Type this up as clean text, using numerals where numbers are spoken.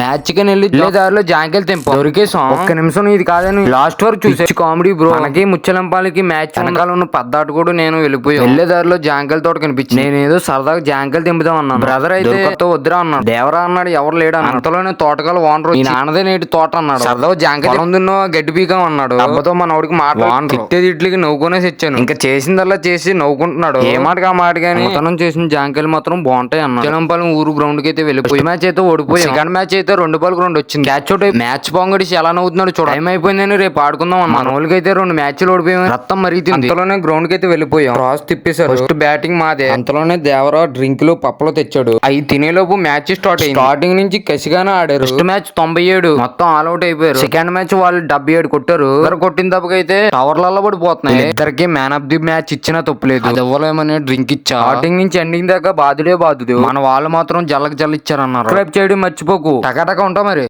Match కి వెళ్ళి దారిలో జాంకెల్ తెంప దొరికేసాం. ఒక్క నిమిషం ఇది కాదని లాస్ట్ వరకు చూసే కామెడీ బ్రో. మనకి ముచ్చలంపాలకి మ్యాచ్ వెనకాల ఉన్న పద్దాటు కూడా నేను వెళ్ళిపోయాం. వెళ్లే దారిలో జాంకెల్ తోట కనిపించింది. నేను ఏదో సరదాగా జాంకెల్ తెంపుదాం అన్నాను. బ్రదర్ అయితే వద్దురా అన్నాడు. దేవరా అన్నాడు. ఎవరు లేడు అన్నాడు. అంతలోనే తోటకాల ఓనర్ ఈ నాన్నదే నేటి తోట అన్నాడు. సరదాగా జాంకెల్ ఉందో గడ్డి పీకం అన్నాడు. అబ్బతో మన వాడికి మాట ఇట్లకి నవ్వుకునేసి ఇచ్చాను. ఇంకా చేసిందల్లా చేసి నవ్వుకుంటున్నాడు. ఏ మాటగా మాట గానీ తనం చేసిన జాంకెల్ మాత్రం బాగుంటాయి అన్నాడు. చిలంపాలెం ఊరు గ్రౌండ్ కి అయితే వెళ్ళిపోయి మ్యాచ్ అయితే ఓడిపోయి సెకండ్ మ్యాచ్ అయితే 2-2 వచ్చింది. క్యాచ్ అవుట్ మ్యాచ్ పొంగడిసి ఎలా నవ్వుతున్నాడు చూడ. టైం అయిపోయిందని రేపు ఆడుకుందాం అన్న. మన వాళ్ళకి అయితే 2 మ్యాచ్లు ఓడిపోయాం. రక్తం మరిగింది. అంతలోనే గ్రౌండ్ కి అయితే వెళ్ళిపోయాం. క్రాస్ తిప్పేశారు. ఫస్ట్ బ్యాటింగ్ మాదే. అంతలోనే దేవరా డ్రింకులు పప్పులు తెచ్చాడు. అవి తినేలోపు మ్యాచ్ స్టార్ట్ అయింది. స్టార్టింగ్ నుంచి కసిగానే ఆడారు. ఫస్ట్ మ్యాచ్ 97 మొత్తం ఆల్అౌట్ అయిపోయారు. సెకండ్ మ్యాచ్ వాళ్ళు 77 కొట్టారు. కొట్టిన తప్పకైతే టవర్లలో పడిపోతున్నాయి. ఇద్దరికి మ్యాన్ ఆఫ్ ది మ్యాచ్ ఇచ్చినా తప్పులేదు. అది ఇవ్వలేమని డ్రింక్ ఇచ్చా. స్టార్టింగ్ నుంచి ఎండింగ్ దాకా బాధుడే బాధుడు. మన వాళ్ళు మాత్రం జల్లకి జల్ల ఇచ్చారన్నారు. సబ్స్క్రైబ్ చేయడం మర్చిపోకు. టకాటక ఉంటా మరి.